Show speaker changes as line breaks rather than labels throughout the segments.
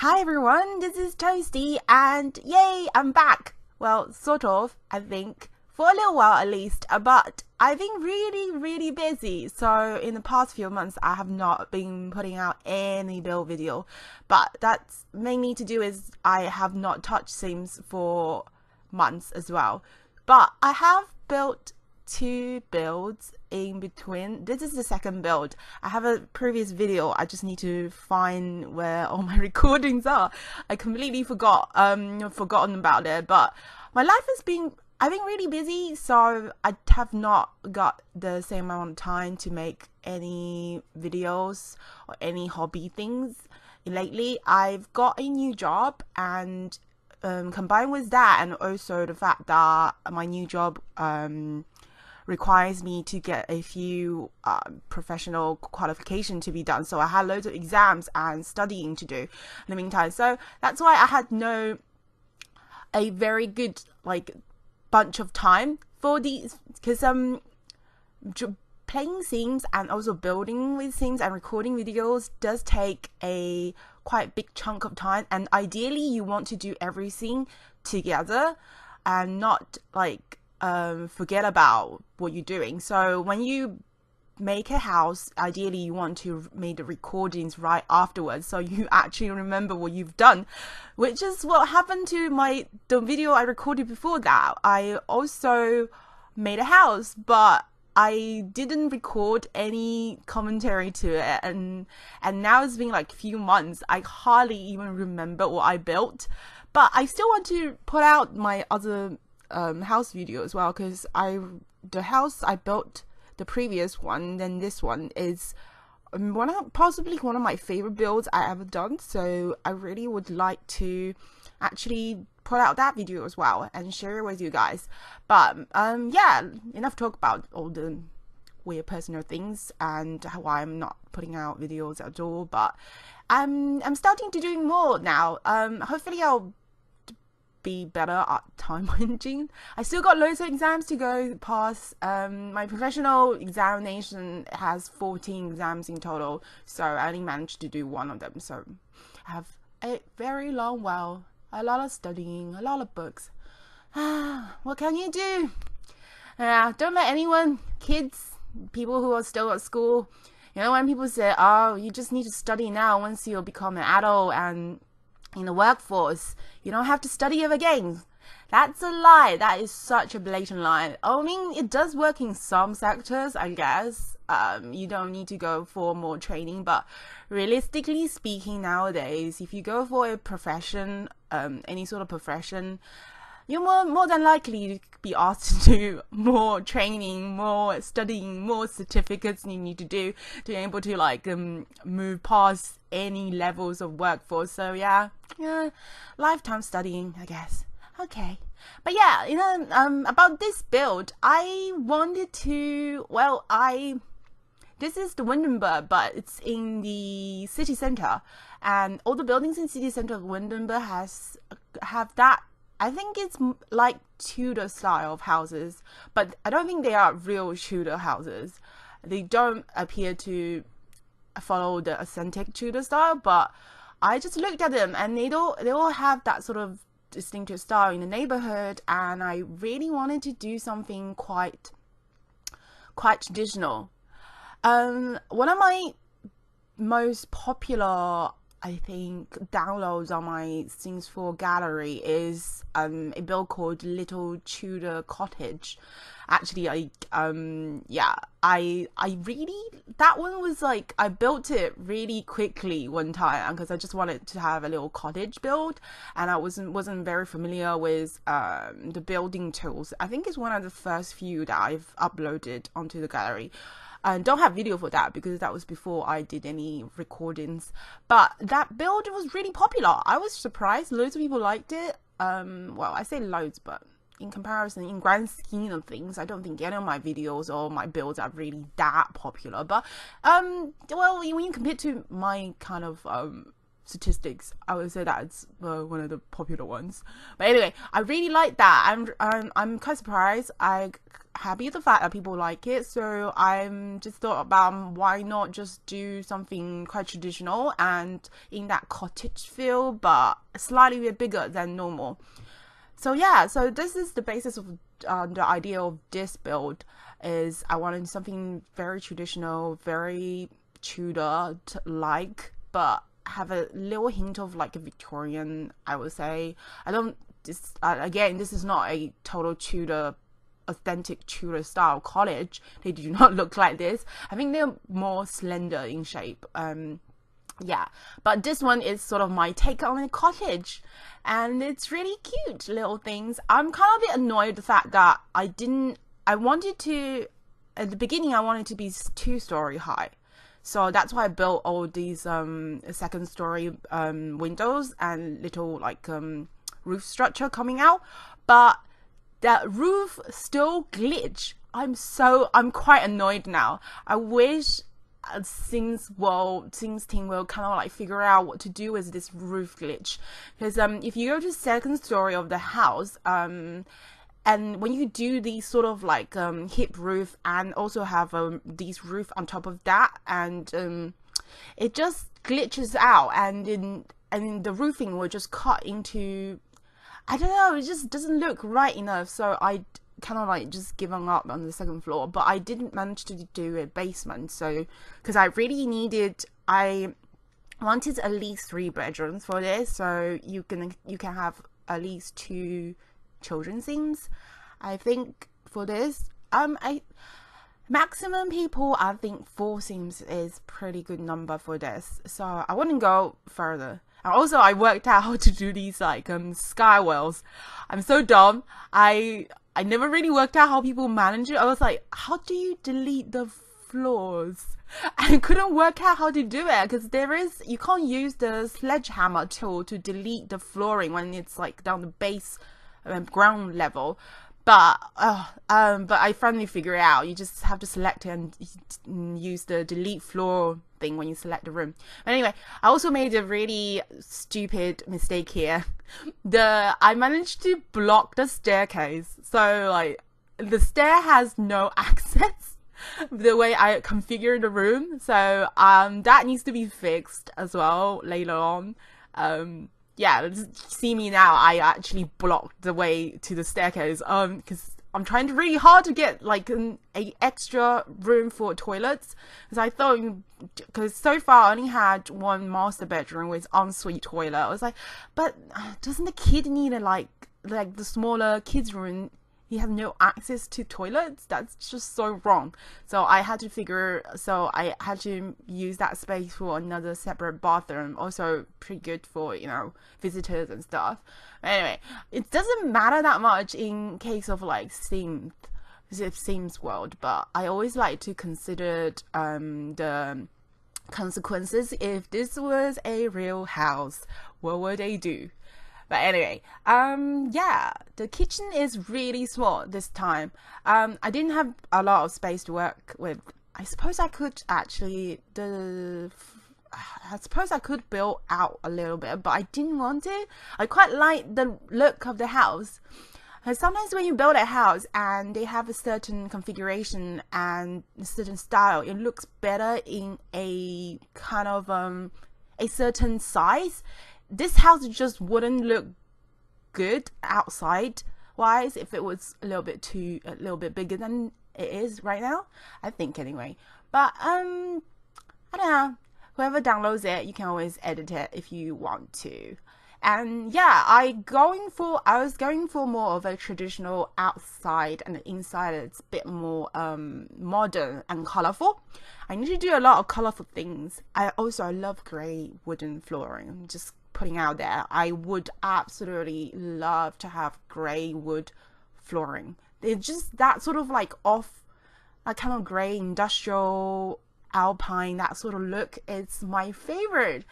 Hi everyone, this is Toasty and yay, I'm back. Well, sort of, I think, for a little while at least, but I've been really busy. So in the past few months, I have not been putting out any build video, but that's mainly to do is I have not touched Sims for months as well. But I have built two builds in between. This is the second build. I have a previous video. I just need to find where all my recordings are. I completely forgotten about it, but my life has been I've been really busy, so I have not got the same amount of time to make any videos or any hobby things lately. I've got a new job, and combined with that, and also the fact that my new job requires me to get a few professional qualification to be done, so I had loads of exams and studying to do in the meantime. So that's why I had a very good bunch of time for these, because playing Sims and also building with Sims and recording videos does take a quite big chunk of time, and ideally you want to do everything together and not forget about what you're doing. So when you make a house, ideally you want to make the recordings right afterwards, so you actually remember what you've done, which is what happened to the video I recorded before that. I also made a house, but I didn't record any commentary to it, and now it's been like a few months. I hardly even remember what I built, but I still want to put out my other house video as well, because the house I built, the previous one, then this one is possibly one of my favorite builds I ever done. So I really would like to actually put out that video as well and share it with you guys. But yeah, enough talk about all the weird personal things and why I'm not putting out videos at all. But I'm starting to do more now. Hopefully I'll be better at time managing. I still got loads of exams to go past. My professional examination has 14 exams in total, so I only managed to do one of them. So I have a very long while, a lot of studying, a lot of books. What can you do? Don't let anyone, kids, people who are still at school, when people say, oh, you just need to study now, once you become an adult and in the workforce, you don't have to study ever again. That's a lie. That is such a blatant lie. I mean, it does work in some sectors, I guess. You don't need to go for more training, but realistically speaking, nowadays, if you go for a profession, any sort of profession, you're more than likely to be asked to do more training, more studying, more certificates you need to do to be able to move past any levels of workforce. So yeah, lifetime studying, I guess. Okay, but yeah, about this build, I wanted to, this is the Windenburg, but it's in the city center, and all the buildings in city center of Windenburg have that. I think it's like Tudor style of houses, but I don't think they are real Tudor houses. They don't appear to follow the authentic Tudor style, but I just looked at them and they all have that sort of distinctive style in the neighborhood, and I really wanted to do something quite traditional. One of my most popular, I think, downloads on my Sims 4 gallery is a build called Little Tudor Cottage. Actually, I really, that one was I built it really quickly one time because I just wanted to have a little cottage build, and I wasn't very familiar with the building tools. I think it's one of the first few that I've uploaded onto the gallery. And don't have video for that because that was before I did any recordings. But that build was really popular. I was surprised. Loads of people liked it. Well, I say loads, but in comparison, in grand scheme of things, I don't think any of my videos or my builds are really that popular. But well, when you compare to my kind of statistics. I would say that's one of the popular ones. But anyway, I really like that. I'm quite surprised. I happy with the fact that people like it. So I'm just thought about why not just do something quite traditional and in that cottage feel, but slightly bit bigger than normal. So yeah, so this is the basis of the idea of this build. Is I wanted something very traditional, very Tudor like, but have a little hint of like a Victorian, I would say. I don't this again, this is not a total Tudor, authentic Tudor style cottage. They do not look like this. I think they're more slender in shape. Yeah, but this one is sort of my take on a cottage, and it's really cute little things. I'm kind of a bit annoyed with the fact that I wanted to, at the beginning I wanted to be 2-story high. So that's why I built all these second story windows and little like roof structure coming out. But that roof still glitch. I'm quite annoyed now. I wish SIMS team will kind of like figure out what to do with this roof glitch. Because if you go to second story of the house, and when you do these sort of like hip roof and also have these roof on top of that, and it just glitches out, and the roofing will just cut into, I don't know, it just doesn't look right enough. So I kind of like just given up on the second floor, but I didn't manage to do a basement. So because I wanted at least 3 bedrooms for this, so you can have at least 2 children's scenes, I think, for this. Maximum people, I think 4 scenes is pretty good number for this, so I wouldn't go further. And also I worked out how to do these like sky wells. I'm so dumb. I never really worked out how people manage it. I was like, how do you delete the floors? I couldn't work out how to do it, because you can't use the sledgehammer tool to delete the flooring when it's like down the base ground level. But I finally figured it out. You just have to select it and use the delete floor thing when you select the room. But anyway, I also made a really stupid mistake here. I managed to block the staircase, so like the stair has no access the way I configured the room. So that needs to be fixed as well later on. Yeah, see me now, I actually blocked the way to the staircase, because I'm trying really hard to get like a extra room for toilets, because I thought, because so far I only had 1 master bedroom with ensuite toilet. I was like, but doesn't the kid need a like the smaller kids room? He has no access to toilets. That's just so wrong. So I had to use that space for another separate bathroom. Also pretty good for, visitors and stuff. Anyway, it doesn't matter that much in case of like SIMS world, but I always like to consider the consequences. If this was a real house, what would they do? But anyway, yeah, the kitchen is really small this time. I didn't have a lot of space to work with. I suppose I could build out a little bit, but I didn't want it. I quite like the look of the house. And sometimes when you build a house and they have a certain configuration and a certain style, it looks better in a kind of a certain size. This house just wouldn't look good outside wise if it was a little bit bigger than it is right now, I think, anyway. But I don't know, whoever downloads it, you can always edit it if you want to. And yeah, I was going for more of a traditional outside, and the inside it's a bit more modern and colorful. I need to do a lot of colorful things. I love gray wooden flooring. Just putting out there, I would absolutely love to have gray wood flooring. It's just that sort of like kind of gray industrial alpine, that sort of look. It's my favorite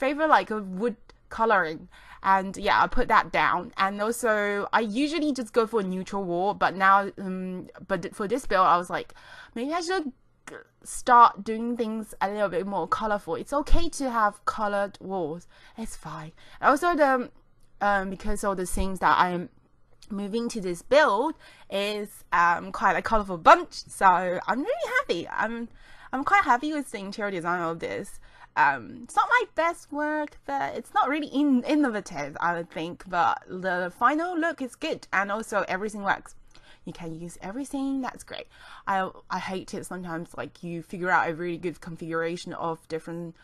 like a wood coloring. And yeah, I put that down. And also I usually just go for a neutral wall, but now but for this build I was like, maybe I should start doing things a little bit more colorful. It's okay to have colored walls. It's fine. Also, the because all the things that I'm moving to this build is quite a colorful bunch, so I'm really happy. I'm quite happy with the interior design of this. It's not my best work, but it's not really innovative, I would think, but the final look is good, and also everything works. You can use everything. That's great. I hate it sometimes, like you figure out a really good configuration of different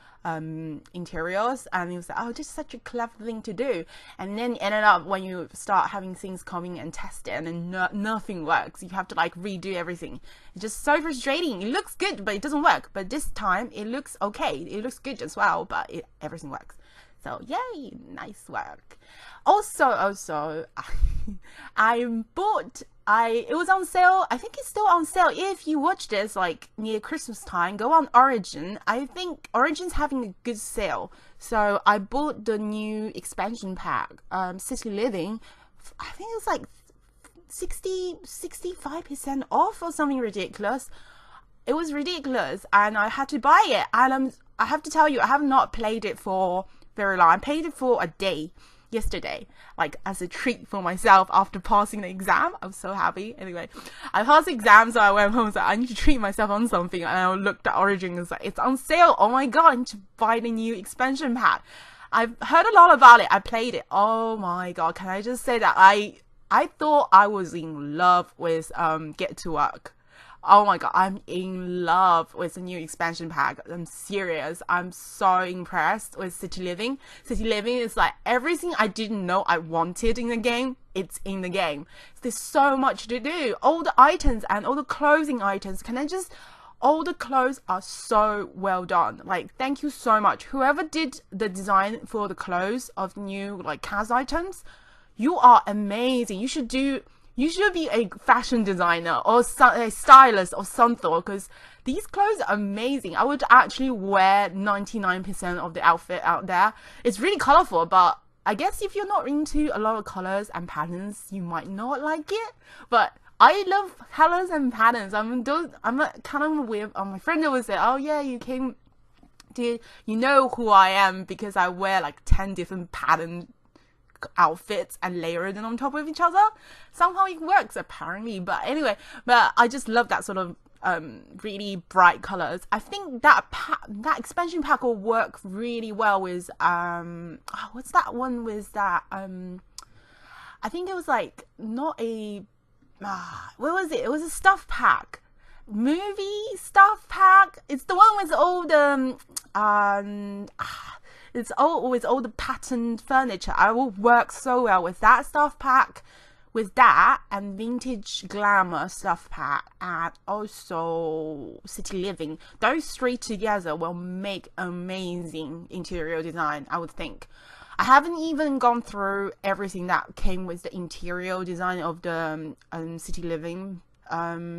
interiors, and you say, oh, this is such a clever thing to do, and then ended up when you start having things coming and test it, and then nothing works. You have to like redo everything. It's just so frustrating. It looks good, but it doesn't work. But this time it looks okay. It looks good as well, but everything works. So yay, nice work. Also, it was on sale. I think it's still on sale. If you watch this like near Christmas time, go on Origin. I think Origin's having a good sale. So I bought the new expansion pack, City Living. I think it was like 65% off or something ridiculous. It was ridiculous, and I had to buy it. And I have to tell you, I have not played it for very long. I played it for a day yesterday, like as a treat for myself after passing the exam. I was so happy. Anyway, I passed the exam, so I went home and said, I need to treat myself on something, and I looked at Origin and was like, it's on sale. Oh my god, I need to buy the new expansion pack. I've heard a lot about it. I played it. Oh my god, can I just say that I thought I was in love with Get to Work. Oh my god, I'm in love with the new expansion pack. I'm serious. I'm so impressed with City Living. City Living is like everything I didn't know I wanted in the game. It's in the game. There's so much to do. All the items and all the clothing items. All the clothes are so well done. Like, thank you so much. Whoever did the design for the clothes of new like CAS items, you are amazing. You should be a fashion designer or a stylist or something, because these clothes are amazing. I would actually wear 99% of the outfit out there. It's really colorful, but I guess if you're not into a lot of colors and patterns, you might not like it. But I love colors and patterns. I'm a kind of weird. My friend always say, oh yeah, you know who I am because I wear like 10 different pattern outfits and layer them on top of each other. Somehow it works apparently, but anyway, I just love that sort of really bright colors. I think that expansion pack will work really well with what's that one with that I think it was like not a what was it? It was a stuff pack. Movie stuff pack. It's the one with all the it's all with all the patterned furniture. I will work so well with that stuff pack, with that and vintage glamour stuff pack, and also City Living. Those three together will make amazing interior design, I would think. I haven't even gone through everything that came with the interior design of the City Living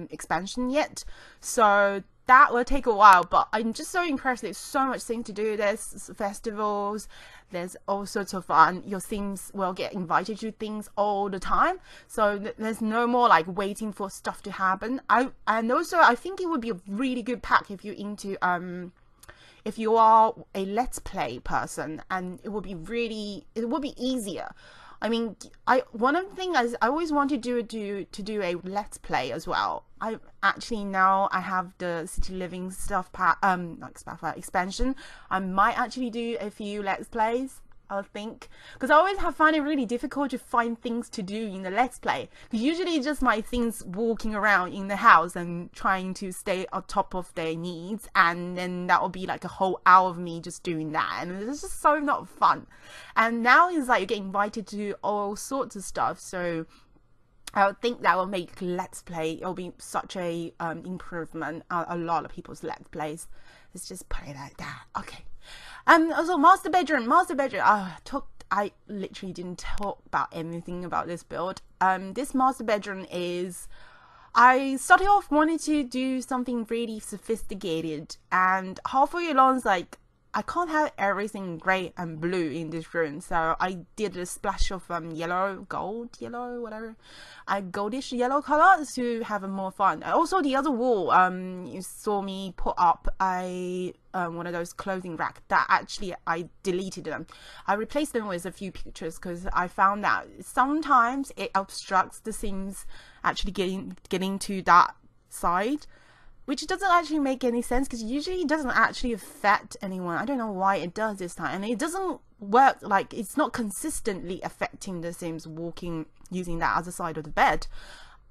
expansion yet, so that will take a while, but I'm just so impressed. There's so much things to do. There's festivals, there's all sorts of fun. Your Sims will get invited to things all the time, so there's no more like waiting for stuff to happen. And also I think it would be a really good pack if you're into if you are a let's play person, and it would be easier. I mean, one of the things I always wanted to do a let's play as well. I actually now I have the City Living stuff pack, expansion. I might actually do a few let's plays, I think, because I always find it really difficult to find things to do in the let's play. Because usually it's just my things walking around in the house and trying to stay on top of their needs, and then that will be like a whole hour of me just doing that, and it's just so not fun. And now it's like you get invited to all sorts of stuff, so I would think that will make let's play. It'll be such a improvement. A lot of people's let's plays. Let's just put it like that. Okay. Also master bedroom. I literally didn't talk about anything about this build. This master bedroom is, I started off wanting to do something really sophisticated, and halfway along, like I can't have everything gray and blue in this room, so I did a splash of yellow, gold yellow, whatever, a goldish yellow color to have more fun. Also, the other wall, you saw me put up a one of those clothing rack that actually I deleted them. I replaced them with a few pictures because I found that sometimes it obstructs the Sims actually getting to that side, which doesn't actually make any sense because usually it doesn't actually affect anyone. I don't know why it does this time, and it doesn't work, like it's not consistently affecting the Sims walking using that other side of the bed.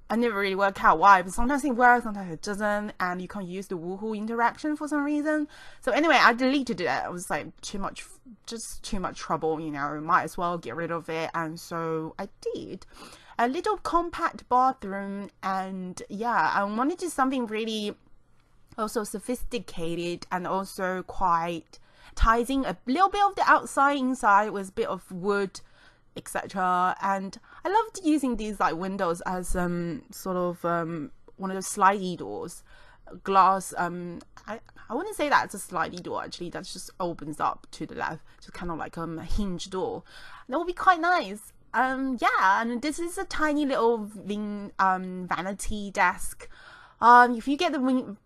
I never really work out why, but sometimes it works, sometimes it doesn't, and you can't use the woohoo interaction for some reason. So anyway, I deleted it. It was like just too much trouble, you know, might as well get rid of it, and so I did. A little compact bathroom, and yeah, I wanted to something really also sophisticated and also quite ties in a little bit of the outside inside with a bit of wood, etc. And I loved using these like windows as sort of one of those slidey doors, glass. I wouldn't say that's a slidey door actually, that just opens up to the left, just kind of like a hinge door. That would be quite nice. Yeah, and this is a tiny little vanity desk. If you get the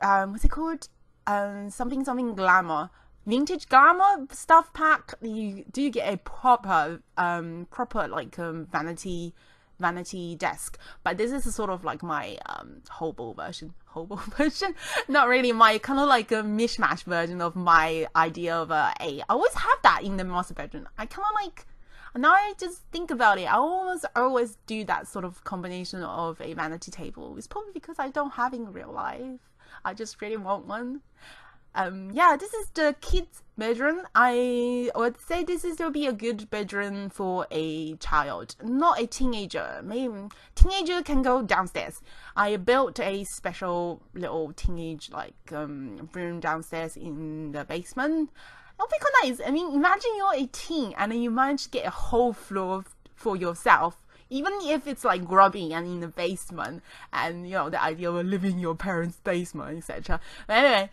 what's it called? Something glamour, vintage glamour stuff pack, you do get a proper like vanity desk. But this is a sort of like my hobo version. Not really, my kind of like a mishmash version of my idea of I always have that in the master bedroom. I kind of like, now I just think about it, I always do that sort of combination of a vanity table. It's probably because I don't have in real life. I just really want one. Yeah, this is the kids' bedroom. I would say this will be a good bedroom for a child, not a teenager. Maybe teenager can go downstairs. I built a special little teenage like room downstairs in the basement. It'll be quite nice. I mean, imagine you're a teen and then you manage to get a whole floor for yourself, even if it's like grubby and in the basement, and you know, the idea of living in your parents' basement, etc. But anyway,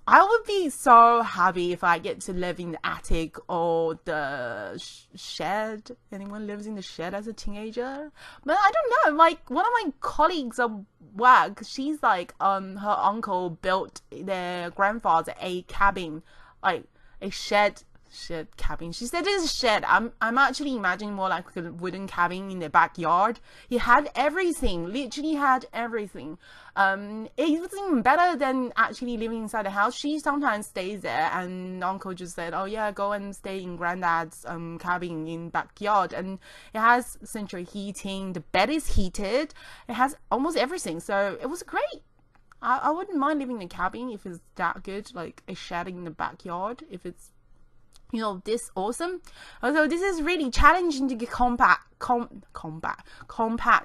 I would be so happy if I get to live in the attic or the shed. Anyone lives in the shed as a teenager? But I don't know, like one of my colleagues at work, she's like her uncle built their grandfather a cabin, like a shed cabin. She said it's a shed. I'm actually imagining more like a wooden cabin in the backyard. He had everything, literally had everything. It was even better than actually living inside the house. She sometimes stays there, and uncle just said, oh yeah, go and stay in granddad's cabin in backyard, and it has central heating, the bed is heated, it has almost everything. So it was great. I wouldn't mind living in a cabin if it's that good, like a shed in the backyard, if it's, you know, this awesome. Although this is really challenging to get compact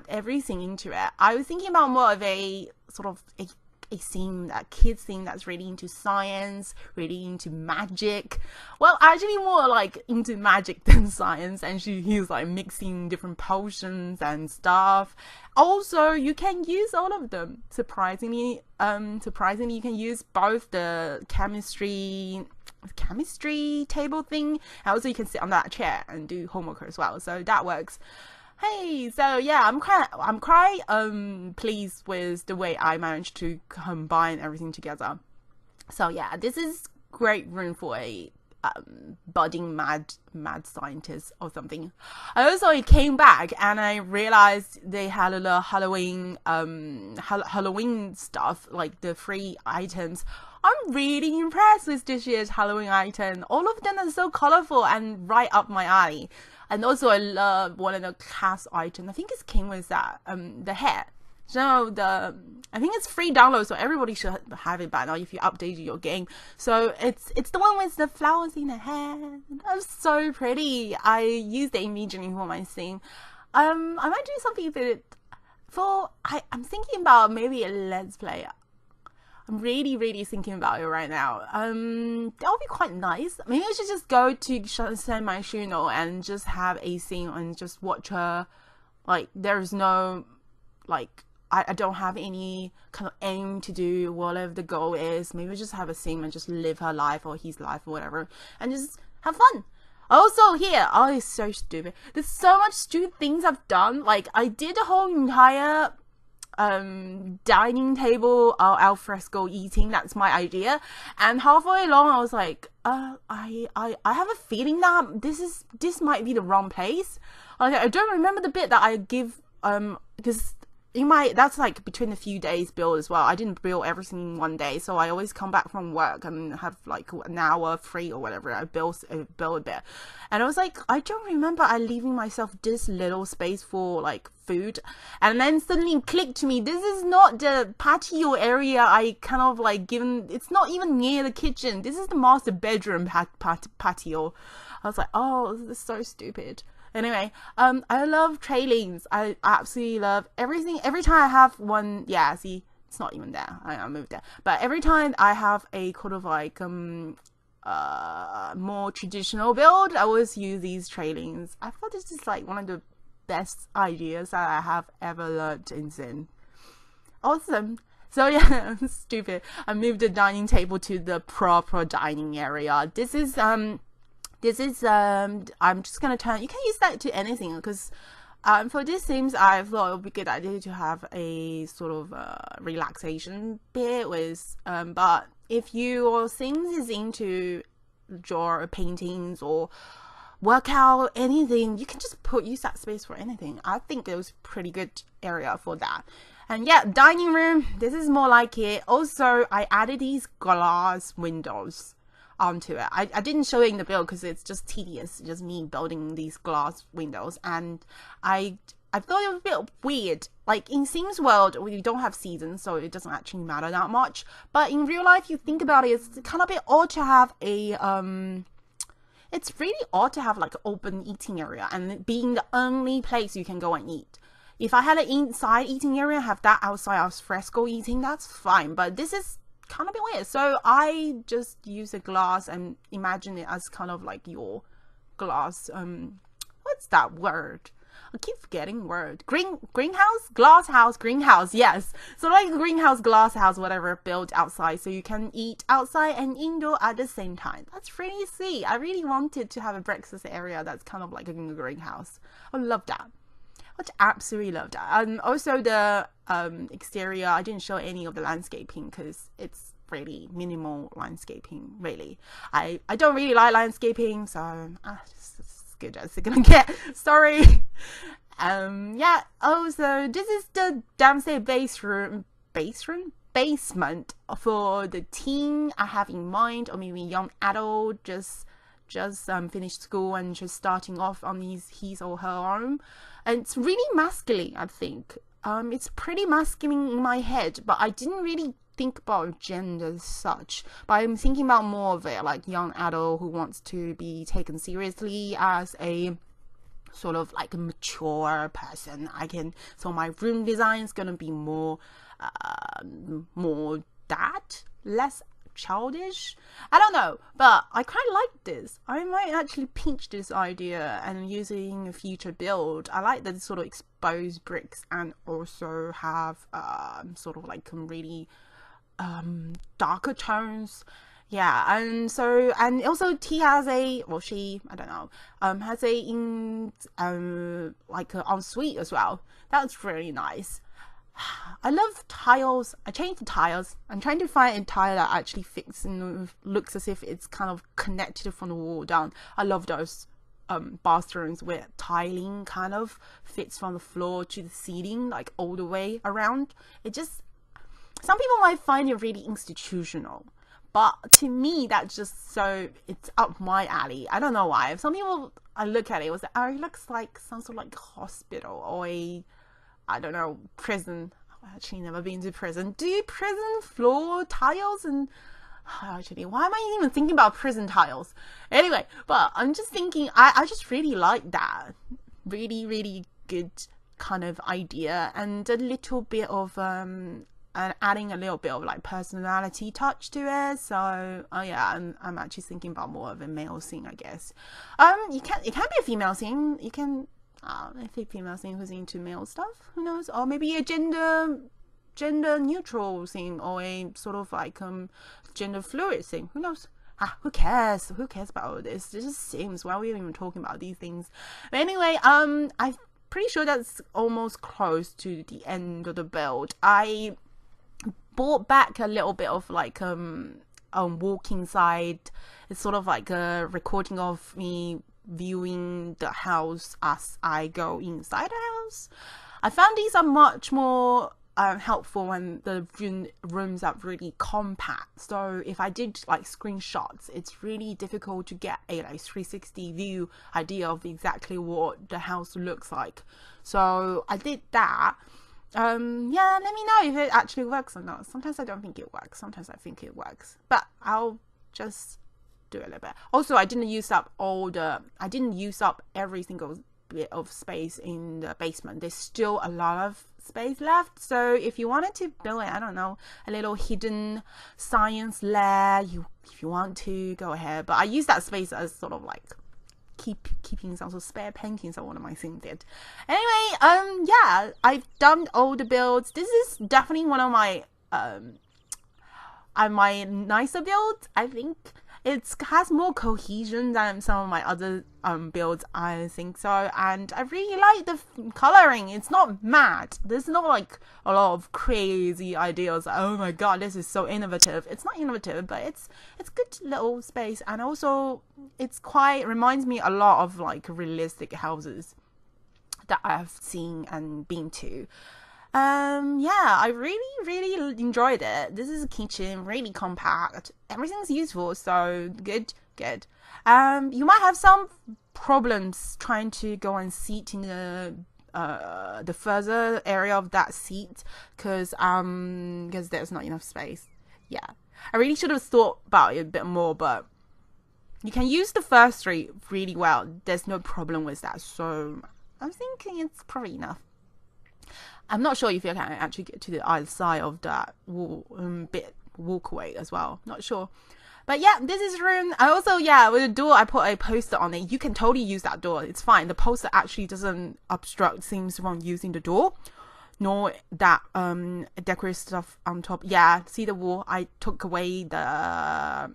everything into it. I was thinking about more of a sort of a theme, that kids theme that's really into science, really into magic. Well, actually more like into magic than science, and he's like mixing different potions and stuff. Also, you can use all of them. Surprisingly, you can use both the chemistry table thing, and also you can sit on that chair and do homework as well, so that works. Hey, so yeah, I'm quite pleased with the way I managed to combine everything together. So yeah, this is great room for a budding mad scientist or something. I also came back and I realized they had a little Halloween stuff, like the free items. I'm really impressed with this year's Halloween item. All of them are so colorful and right up my alley. And also I love one of the class items. I think it came with that, the hair. So I think it's free download, so everybody should have it by now if you updated your game. So it's the one with the flowers in the hair. That's so pretty. I used it immediately for my scene. I might do something with it I'm thinking about maybe a Let's Play. I'm really thinking about it right now. That would be quite nice. Maybe I should just go to Send My Shuno and just have a scene and just watch her. Like, there's no like I don't have any kind of aim to do whatever the goal is. Maybe just have a sim and just live her life or his life or whatever, and just have fun. Also here, oh, it's so stupid. There's so much stupid things I've done. Like, I did a whole entire dining table al fresco eating. That's my idea, and halfway along I was like, I have a feeling that this might be the wrong place. I don't remember the bit that I give because that's like between a few days build as well. I didn't build everything in one day, so I always come back from work and have like an hour free or whatever. I build a bit, and I was like, I don't remember I leaving myself this little space for like food. And then suddenly clicked to me, this is not the patio area I kind of like given. It's not even near the kitchen. This is the master bedroom patio. I was like, oh, this is so stupid. Anyway, I love trailings. I absolutely love everything. Every time I have one, yeah, see, it's not even there. I moved there. But every time I have a kind of like more traditional build, I always use these trailings. I thought this is like one of the best ideas that I have ever learned in Zen. Awesome. So yeah, stupid. I moved the dining table to the proper dining area. This is I'm just gonna turn, you can use that to anything, because for this Sims I thought it would be a good idea to have a sort of relaxation bit with but if your Sims is into draw paintings or workout, anything, you can just use that space for anything. I think it was pretty good area for that. And yeah, dining room, this is more like it. Also, I added these glass windows onto it. I didn't show it in the build because it's just tedious, just me building these glass windows, and I thought it was a bit weird. Like in Sims world, we don't have seasons, so it doesn't actually matter that much. But in real life, you think about it, it's kind of a bit odd to have a it's really odd to have like an open eating area and being the only place you can go and eat. If I had an inside eating area, have that outside al fresco eating, that's fine. But this is kind of a bit weird, so I just use a glass and imagine it as kind of like your glass what's that word, I keep forgetting word, greenhouse, glass house, greenhouse, yes, so like greenhouse, glass house, whatever, built outside so you can eat outside and indoor at the same time. That's really sweet. I really wanted to have a breakfast area that's kind of like a greenhouse. I love that. I absolutely love that. And also the exterior, I didn't show any of the landscaping because it's really minimal landscaping, really. I don't really like landscaping, so it's as good as it's gonna get. Sorry. Yeah, also this is the downstairs basement for the teen I have in mind, or maybe young adult just finished school and just starting off on his or her own. And it's really masculine, I think. It's pretty masculine in my head, but I didn't really think about gender as such. But I'm thinking about more of it, like young adult who wants to be taken seriously as a sort of like a mature person. So my room design is gonna be more that, less childish. I don't know, but I quite like this. I might actually pinch this idea and use it in a future build. I like that sort of exposed bricks and also have sort of like really darker tones. Yeah, and also T has a, well, she, I don't know, has a like an ensuite as well. That's really nice. I love tiles. I changed the tiles. I'm trying to find a tile that actually fits and looks as if it's kind of connected from the wall down. I love those bathrooms where tiling kind of fits from the floor to the ceiling, like all the way around. It just, some people might find it really institutional, but to me that's just so, it's up my alley. I don't know why. Some people, I look at it, was like, oh, it looks like some sort of like hospital or a, I don't know, prison. I've actually never been to prison. Do prison floor tiles? And actually, why am I even thinking about prison tiles? Anyway, but I'm just thinking, I just really like that. Really, really good kind of idea, and a little bit of adding a little bit of like personality touch to it. So yeah, I'm actually thinking about more of a male thing, I guess. It can be a female thing. You can if a female thing who's into male stuff, who knows? Or maybe a gender neutral thing, or a sort of like gender fluid thing, who knows? Who cares about all this? This just Sims. Why are we even talking about these things? But anyway, I'm pretty sure that's almost close to the end of the build. I brought back a little bit of like walk inside. It's sort of like a recording of me viewing the house as I go inside the house. I found these are much more helpful when the rooms are really compact. So if I did like screenshots, it's really difficult to get a like 360 view idea of exactly what the house looks like. So I did that. Yeah, let me know if it actually works or not. Sometimes I don't think it works, sometimes I think it works, but I'll just do a little bit. Also, I didn't use up every single bit of space in the basement. There's still a lot of space left, so if you wanted to build it, I don't know, a little hidden science lab, if you want to, go ahead. But I use that space as sort of like keeping some sort of spare paintings that one of my Sims did. Anyway, yeah, I've done all the builds. This is definitely one of my my nicer builds. I think it has more cohesion than some of my other builds, I think so. And I really like the coloring. It's not mad. There's not like a lot of crazy ideas. Oh my god, this is so innovative. It's not innovative, but it's good little space. And also it's quite reminds me a lot of like realistic houses that I've seen and been to. Yeah, I really enjoyed it. This is a kitchen, really compact. Everything's useful, so good. You might have some problems trying to go and sit in the further area of that seat, because there's not enough space. Yeah, I really should have thought about it a bit more, but you can use the first three really well. There's no problem with that, so I'm thinking it's probably enough. I'm not sure if you can actually get to the other side of that walkway as well. Not sure. But yeah, this is room. I also, yeah, with the door, I put a poster on it. You can totally use that door. It's fine. The poster actually doesn't obstruct things from using the door, nor that decorative stuff on top. Yeah, see the wall? I took away the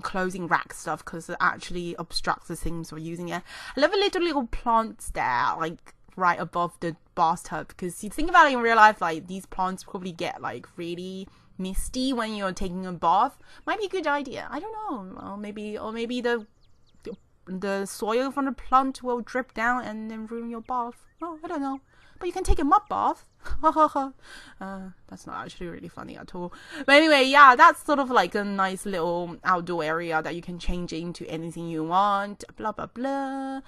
closing rack stuff because it actually obstructs the things for using it. I love a little plants there, like right above the bathtub, because you think about it in real life, like these plants probably get like really misty when you're taking a bath. Might be a good idea. I don't know. Or maybe the soil from the plant will drip down and then ruin your bath. Oh, I don't know. But you can take a mud bath. That's not actually really funny at all. But anyway, yeah, that's sort of like a nice little outdoor area that you can change into anything you want. Blah blah blah.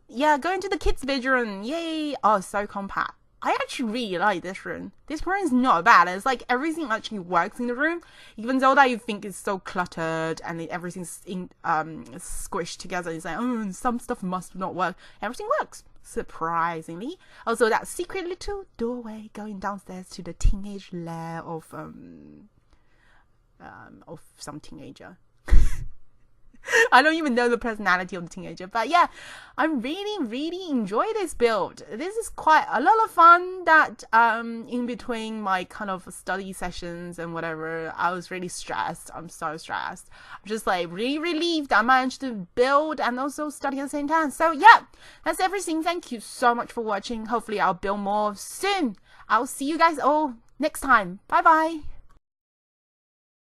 Yeah, go into the kids' bedroom. Yay! Oh, so compact. I actually really like this room. This room is not bad. It's like everything actually works in the room, even though that you think it's so cluttered and everything's squished together. It's like, oh, some stuff must not work. Everything works, surprisingly. Also, that secret little doorway going downstairs to the teenage lair of some teenager. I don't even know the personality of the teenager, but yeah, I really enjoy this build. This is quite a lot of fun. That in between my kind of study sessions and whatever, I was really stressed. I'm so stressed. I'm just like really relieved I managed to build and also study at the same time. So yeah, that's everything. Thank you so much for watching. Hopefully I'll build more soon. I'll see you guys all next time. Bye bye.